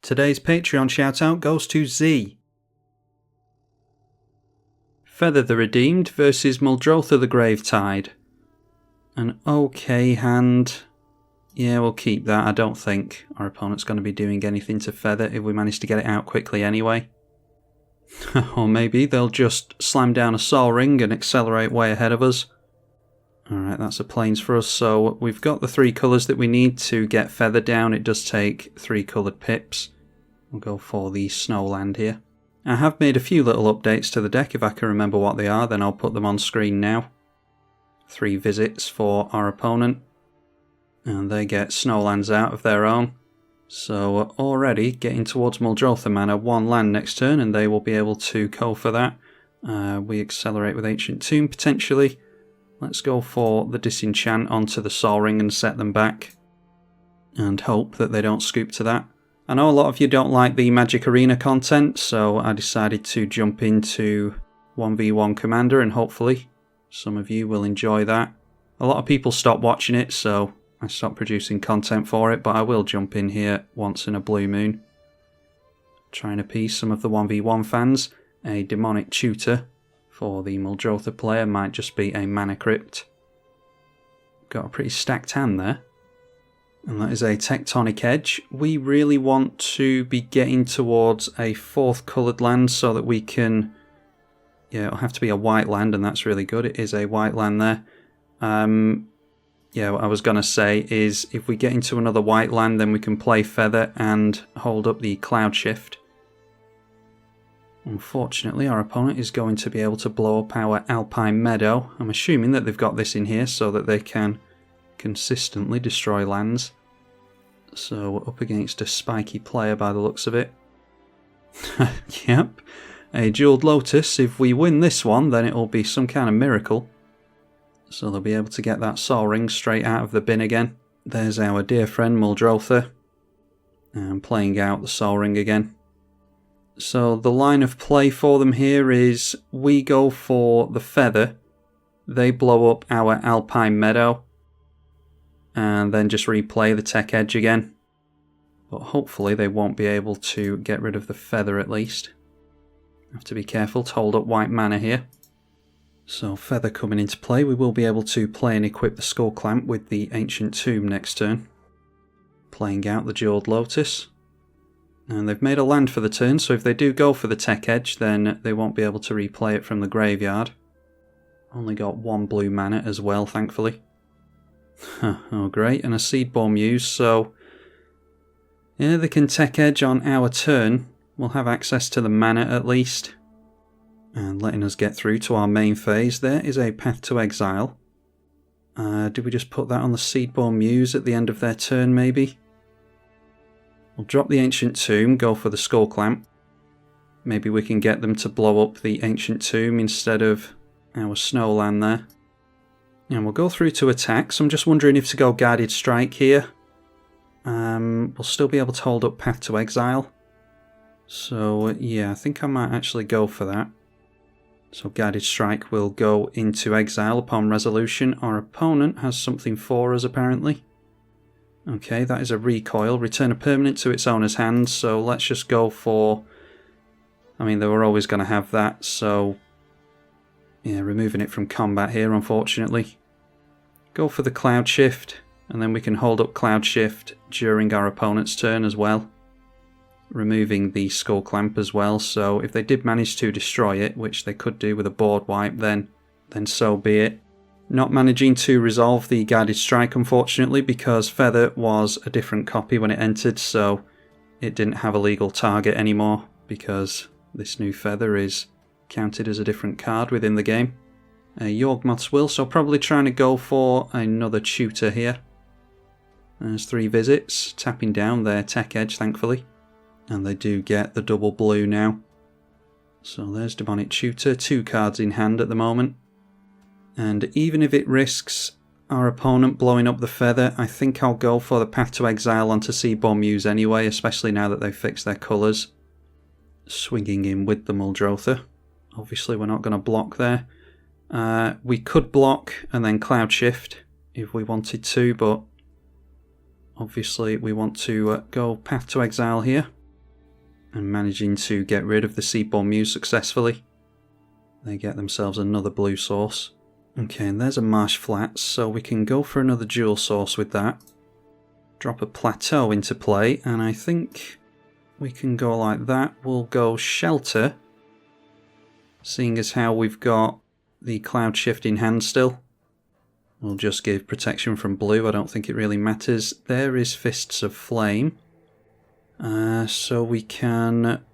Today's Patreon shoutout goes to Z. Feather the Redeemed versus Muldrotha the Gravetide. An okay hand. Yeah, we'll keep that. I don't think our opponent's going to be doing anything to Feather if we manage to get it out quickly anyway. Or maybe they'll just slam down a Sol Ring and accelerate way ahead of us. Alright, that's a Plains for us. So we've got the 3 colours that we need to get Feather down. It does take 3 coloured pips. We'll go for the Snowland here. I have made a few little updates to the deck. If I can remember what they are, then I'll put them on screen now. 3 visits for our opponent. And they get Snowlands out of their own. So we're already getting towards Muldrotha mana, 1 land next turn, and they will be able to go for that. We accelerate with Ancient Tomb potentially. Let's go for the Disenchant onto the Sol Ring and set them back. And hope that they don't scoop to that. I know a lot of you don't like the Magic Arena content, so I decided to jump into 1v1 Commander, and hopefully some of you will enjoy that. A lot of people stopped watching it, so I stopped producing content for it, but I will jump in here once in a blue moon. Try and appease some of the 1v1 fans. A Demonic Tutor for the Muldrotha player might just be a Mana Crypt. Got a pretty stacked hand there. And that is a Tectonic Edge. We really want to be getting towards a 4th coloured land so that we can... Yeah, it'll have to be a white land, and that's really good. It is a white land there. Yeah, what I was going to say is if we get into another white land, then we can play Feather and hold up the Cloud Shift. Unfortunately, our opponent is going to be able to blow up our Alpine Meadow. I'm assuming that they've got this in here so that they can consistently destroy lands. So we're up against a spiky player by the looks of it. Yep, a Jeweled Lotus. If we win this one, then it'll be some kind of miracle. So they'll be able to get that Sol Ring straight out of the bin again. There's our dear friend Muldrotha. And playing out the Sol Ring again. So the line of play for them here is we go for the Feather. They blow up our Alpine Meadow. And then just replay the Tech Edge again. But hopefully they won't be able to get rid of the Feather at least. Have to be careful to hold up white mana here. So Feather coming into play, we will be able to play and equip the Skull Clamp with the Ancient Tomb next turn. Playing out the Jeweled Lotus. And they've made a land for the turn, so if they do go for the Tech Edge, then they won't be able to replay it from the graveyard. Only got 1 blue mana as well, thankfully. Oh great, and a Seedborn Muse, so yeah, they can Tech Edge on our turn. We'll have access to the mana at least. And letting us get through to our main phase. There is a Path to Exile. Did we just put that on the Seedborn Muse at the end of their turn maybe? We'll drop the Ancient Tomb, go for the Skull Clamp. Maybe we can get them to blow up the Ancient Tomb instead of our Snowland there. And we'll go through to attack, so I'm just wondering if to go Guided Strike here. We'll still be able to hold up Path to Exile. So yeah, I think I might actually go for that. So Guided Strike will go into exile upon resolution. Our opponent has something for us apparently. Okay, that is a recoil. Return a permanent to its owner's hand, so let's just go for... I mean, they were always going to have that, so... Yeah, removing it from combat here, unfortunately. Go for the Cloud Shift, and then we can hold up Cloud Shift during our opponent's turn as well. Removing the Skull Clamp as well, so if they did manage to destroy it, which they could do with a board wipe, then so be it. Not managing to resolve the Guided Strike, unfortunately, because Feather was a different copy when it entered, so it didn't have a legal target anymore, because this new Feather is counted as a different card within the game. Yawgmoth's Will, so probably trying to go for another Tutor here. There's 3 visits, tapping down their Tech Edge, thankfully. And they do get the double blue now. So there's Demonic Tutor, 2 cards in hand at the moment. And even if it risks our opponent blowing up the Feather, I think I'll go for the Path to Exile onto Seedborn Muse anyway, especially now that they've fixed their colours. Swinging in with the Muldrotha. Obviously we're not going to block there. We could block and then Cloud Shift if we wanted to, but obviously we want to go Path to Exile here. and managing to get rid of the Seedborn Muse successfully. They get themselves another blue source. Okay, and there's a Marsh Flats, so we can go for another dual source with that. Drop a Plateau into play, and I think we can go like that. We'll go Shelter, seeing as how we've got the Cloud Shift in hand still. We'll just give protection from blue, I don't think it really matters. There is Fists of Flame. So we can,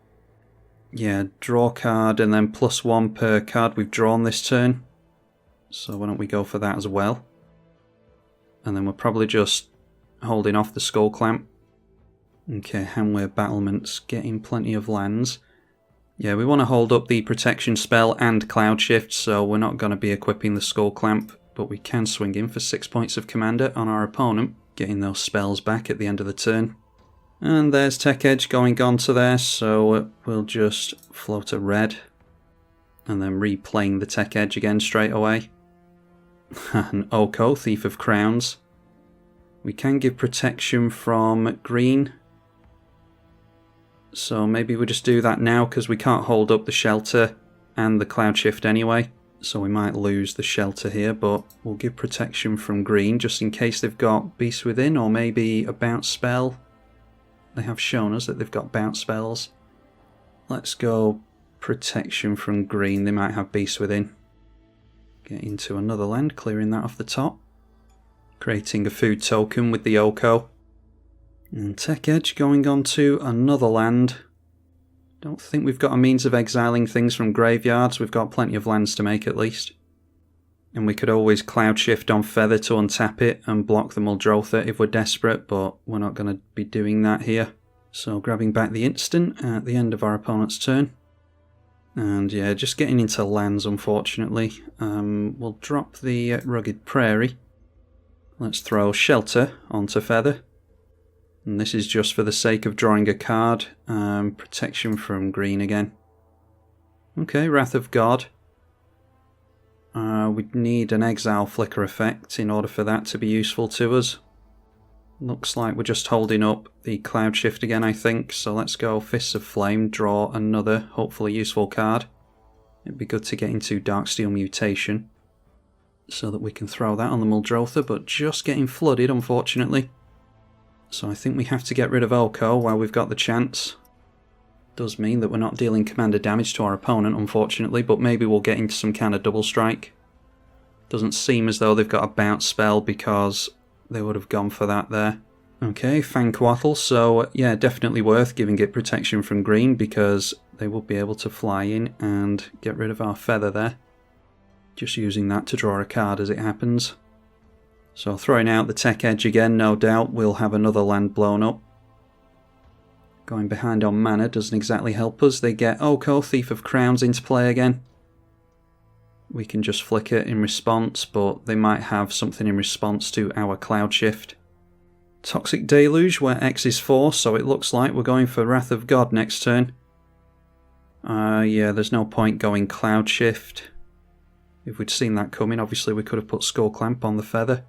draw a card and then +1 per card we've drawn this turn. So why don't we go for that as well? And then we're probably just holding off the Skull Clamp. Okay, Handwear Battlements, getting plenty of lands. Yeah, we want to hold up the protection spell and Cloud Shift, so we're not going to be equipping the Skull Clamp, but we can swing in for 6 points of commander on our opponent, getting those spells back at the end of the turn. And there's Tech Edge going onto there, so we'll just float a red, and then replaying the Tech Edge again straight away. An Oko, Thief of Crowns. We can give protection from green, so maybe we'll just do that now because we can't hold up the Shelter and the Cloud Shift anyway, so we might lose the Shelter here, but we'll give protection from green just in case they've got Beast Within or maybe a bounce spell. They have shown us that they've got bounce spells. Let's go protection from green, they might have Beast Within. Get into another land, clearing that off the top. Creating a food token with the Oko. And Tech Edge going on to another land. Don't think we've got a means of exiling things from graveyards. We've got plenty of lands to make at least. And we could always Cloud Shift on Feather to untap it and block the Muldrotha if we're desperate, but we're not going to be doing that here. So grabbing back the instant at the end of our opponent's turn. And yeah, just getting into lands unfortunately. We'll drop the Rugged Prairie. Let's throw Shelter onto Feather. And this is just for the sake of drawing a card. Protection from green again. Okay, Wrath of God. We'd need an Exile Flicker effect in order for that to be useful to us. Looks like we're just holding up the Cloud Shift again, I think. So let's go Fists of Flame, draw another, hopefully useful card. It'd be good to get into Darksteel Mutation, so that we can throw that on the Muldrotha, but just getting flooded, unfortunately. So I think we have to get rid of Oko while we've got the chance. Does mean that we're not dealing commander damage to our opponent, unfortunately, but maybe we'll get into some kind of double strike. Doesn't seem as though they've got a bounce spell because they would have gone for that there. Okay, Fanquattle, so yeah, definitely worth giving it protection from green because they will be able to fly in and get rid of our Feather there. Just using that to draw a card as it happens. So throwing out the Tech Edge again, no doubt we'll have another land blown up. Going behind on mana doesn't exactly help us. They get Oko, Thief of Crowns into play again. We can just flicker in response, but they might have something in response to our Cloud Shift. Toxic Deluge, where X is 4, so it looks like we're going for Wrath of God next turn. Yeah, there's no point going Cloud Shift. If we'd seen that coming, obviously we could have put Skull Clamp on the Feather.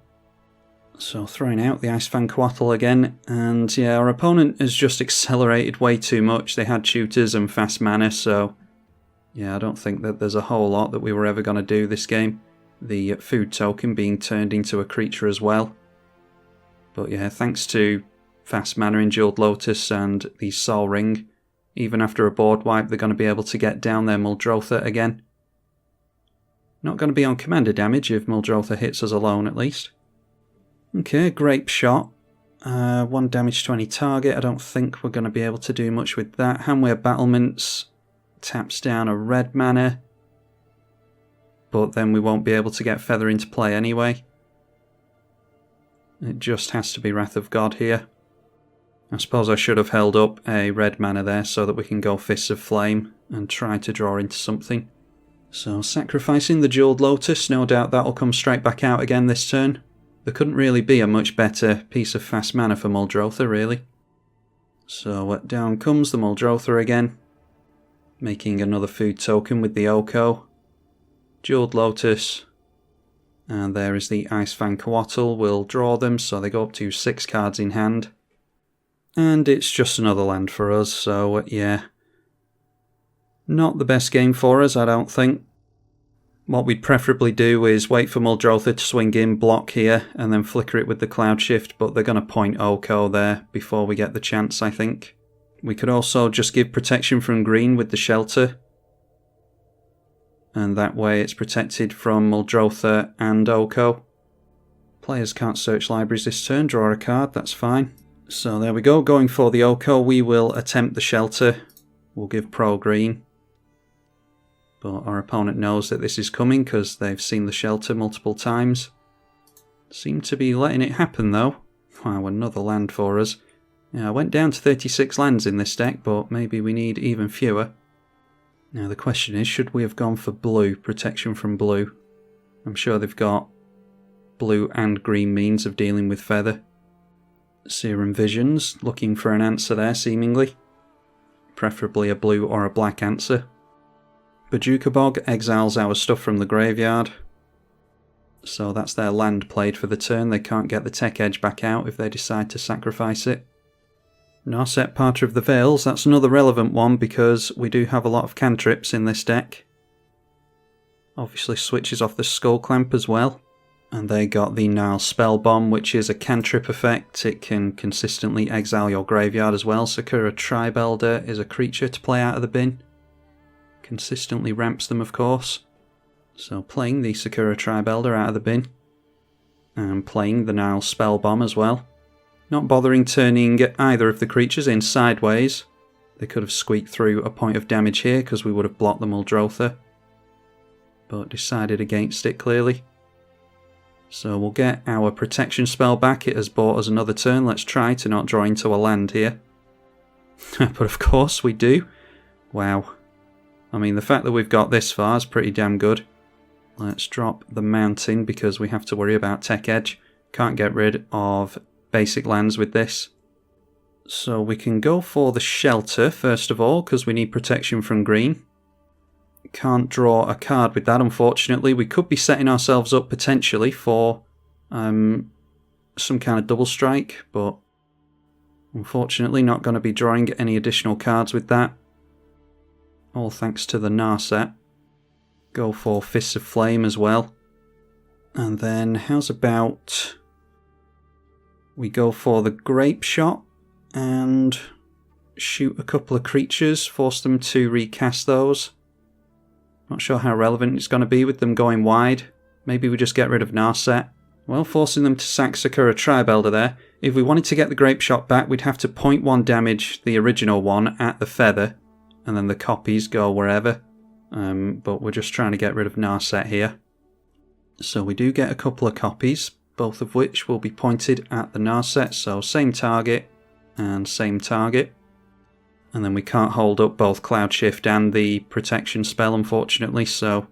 So throwing out the Ice Fanquattle again, and yeah, our opponent has just accelerated way too much. They had tutors and fast mana, so yeah, I don't think that there's a whole lot that we were ever going to do this game. The food token being turned into a creature as well. But yeah, thanks to fast mana in Jeweled Lotus and the Sol Ring, even after a board wipe, they're going to be able to get down their Muldrotha again. Not going to be on commander damage if Muldrotha hits us alone, at least. Okay, Grape Shot. 1 damage to any target. I don't think we're going to be able to do much with that. Handwear Battlements taps down a red mana, but then we won't be able to get Feather into play anyway. It just has to be Wrath of God here. I suppose I should have held up a red mana there so that we can go Fists of Flame and try to draw into something. So sacrificing the Jeweled Lotus, no doubt that'll come straight back out again this turn. There couldn't really be a much better piece of fast mana for Muldrotha, really. So down comes the Muldrotha again, making another food token with the Oko. Jeweled Lotus, and there is the Ice Fanquattle. We'll draw them so they go up to 6 cards in hand. And it's just another land for us, so yeah, Not the best game for us, I don't think. What we'd preferably do is wait for Muldrotha to swing in, block here, and then flicker it with the Cloud Shift, but they're going to point Oko there before we get the chance, I think. We could also just give protection from green with the Shelter. And that way it's protected from Muldrotha and Oko. Players can't search libraries this turn, draw a card, that's fine. So there we go, going for the Oko, we will attempt the Shelter. We'll give pro green. But our opponent knows that this is coming because they've seen the Shelter multiple times. Seem to be letting it happen though. Wow, another land for us. Yeah, I went down to 36 lands in this deck, but maybe we need even fewer. Now the question is, should we have gone for blue, protection from blue? I'm sure they've got blue and green means of dealing with Feather. Serum Visions, looking for an answer there seemingly. Preferably a blue or a black answer. Bojuka Bog exiles our stuff from the graveyard. So that's their land played for the turn. They can't get the Tech Edge back out if they decide to sacrifice it. Narset, Parter of the Veils, that's another relevant one because we do have a lot of cantrips in this deck. Obviously switches off the Skull Clamp as well. And they got the Nile Spell Bomb, which is a cantrip effect. It can consistently exile your graveyard as well. Sakura Tribelder is a creature to play out of the bin. Consistently ramps them, of course. So playing the Sakura Tribelder out of the bin. And playing the Nile Spell Bomb as well. Not bothering turning either of the creatures in sideways. They could have squeaked through a point of damage here because we would have blocked the Muldrotha. But decided against it clearly. So we'll get our protection spell back. It has bought us another turn. Let's try to not draw into a land here. But of course we do. Wow. I mean, the fact that we've got this far is pretty damn good. Let's drop the mountain because we have to worry about Tech Edge. Can't get rid of basic lands with this. So we can go for the Shelter first of all because we need protection from green. Can't draw a card with that, unfortunately. We could be setting ourselves up potentially for some kind of double strike, but unfortunately not going to be drawing any additional cards with that. All thanks to the Narset. Go for Fists of Flame as well. And then how's about we go for the Grape Shot and shoot a couple of creatures, force them to recast those. Not sure how relevant it's going to be with them going wide. Maybe we just get rid of Narset. Well, forcing them to sack Sakura Tribelder there. If we wanted to get the Grape Shot back, we'd have to 0.1 damage the original one at the Feather, and then the copies go wherever. But we're just trying to get rid of Narset here. So we do get a couple of copies, both of which will be pointed at the Narset, so same target and same target. And then we can't hold up both Cloud Shift and the protection spell, unfortunately, so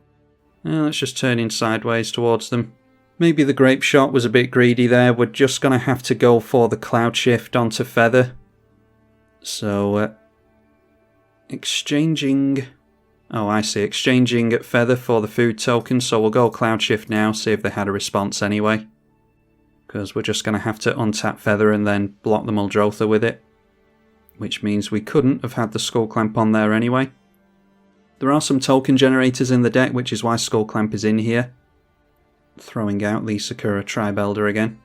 let's just turn in sideways towards them. Maybe the Grape Shot was a bit greedy there. We're just going to have to go for the Cloud Shift onto Feather. So, exchanging... Oh, I see. Exchanging Feather for the food token, so we'll go Cloud Shift now, see if they had a response anyway. Because we're just going to have to untap Feather and then block the Muldrotha with it. Which means we couldn't have had the Skull Clamp on there anyway. There are some token generators in the deck, which is why Skull Clamp is in here. Throwing out the Sakura Tribelder again.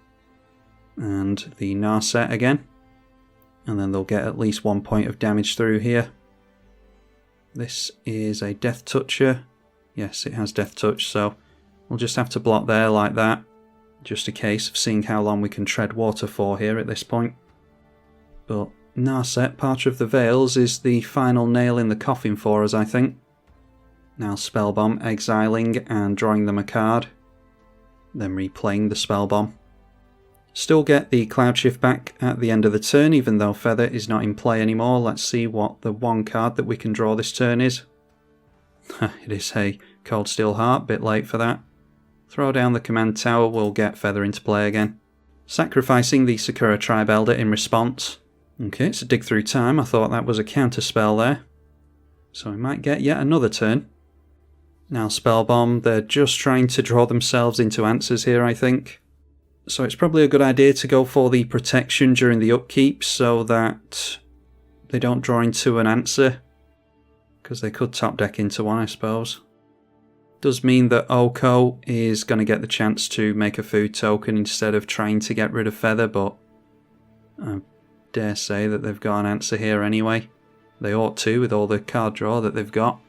And the Narset again. And then they'll get at least 1 point of damage through here. This is a Death Toucher. Yes, it has Death Touch, so we'll just have to block there like that. Just a case of seeing how long we can tread water for here at this point. But Narset, Parter of the Veils, is the final nail in the coffin for us, I think. Now Spellbomb, exiling and drawing them a card. Then replaying the Spellbomb. Still get the Cloud Shift back at the end of the turn, even though Feather is not in play anymore. Let's see what the one card that we can draw this turn is. It is a Cold Steel Heart, bit late for that. Throw down the Command Tower, we'll get Feather into play again. Sacrificing the Sakura Tribelder in response. Okay, it's a dig through time. I thought that was a counter spell there. So we might get yet another turn. Now Spellbomb, they're just trying to draw themselves into answers here, I think. So it's probably a good idea to go for the protection during the upkeep so that they don't draw into an answer. because they could top deck into one, I suppose. Does mean that Oko is going to get the chance to make a food token instead of trying to get rid of Feather, but I dare say that they've got an answer here anyway. They ought to, with all the card draw that they've got.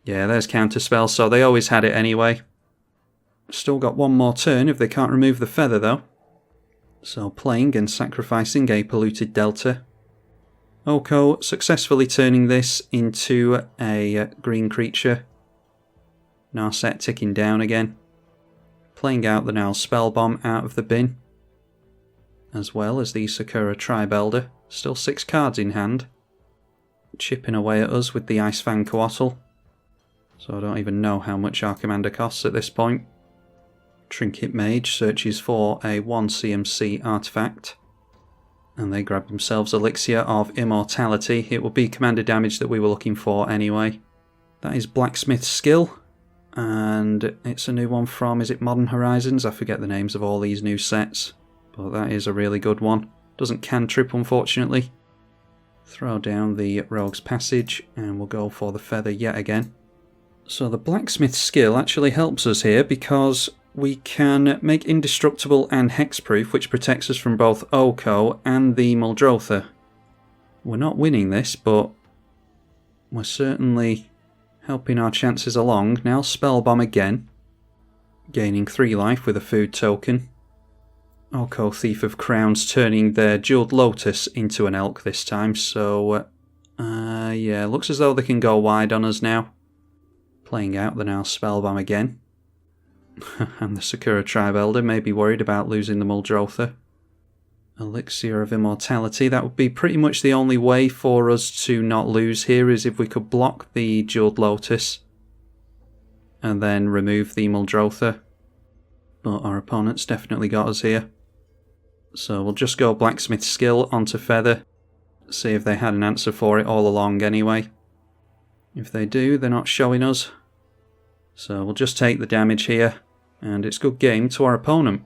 Yeah, there's Counterspell, so they always had it anyway. Still got one more turn if they can't remove the Feather though. So playing and sacrificing a Polluted Delta. Oko successfully turning this into a green creature. Narset ticking down again. Playing out the now Spell Bomb out of the bin. As well as the Sakura Tribelder. Still 6 cards in hand. Chipping away at us with the Ice Fang Coatl. So I don't even know how much our commander costs at this point. Trinket Mage searches for a 1 CMC artifact. And they grab themselves Elixir of Immortality. It will be commander damage that we were looking for anyway. That is Blacksmith's Skill. And it's a new one from, is it Modern Horizons? I forget the names of all these new sets. But that is a really good one. Doesn't cantrip, unfortunately. Throw down the Rogue's Passage, and we'll go for the Feather yet again. So the Blacksmith's Skill actually helps us here because we can make Indestructible and Hexproof, which protects us from both Oko and the Muldrotha. We're not winning this, but we're certainly helping our chances along. Now Spell Bomb again, gaining 3 life with a food token. Oko Thief of Crowns turning their Jeweled Lotus into an Elk this time, so yeah, looks as though they can go wide on us now. Playing out the now Spell Bomb again. And the Sakura Tribelder may be worried about losing the Muldrotha. Elixir of Immortality, that would be pretty much the only way for us to not lose here, is if we could block the Jeweled Lotus and then remove the Muldrotha. But our opponent's definitely got us here. So we'll just go Blacksmith's Skill onto Feather, see if they had an answer for it all along anyway. If they do, they're not showing us. So we'll just take the damage here, and it's good game to our opponent.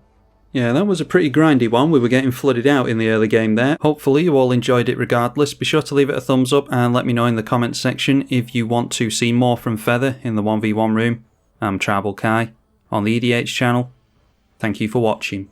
Yeah, that was a pretty grindy one. We were getting flooded out in the early game there. Hopefully you all enjoyed it regardless. Be sure to leave it a thumbs up and let me know in the comments section if you want to see more from Feather in the 1v1 room. I'm tribalkai on the EDH channel. Thank you for watching.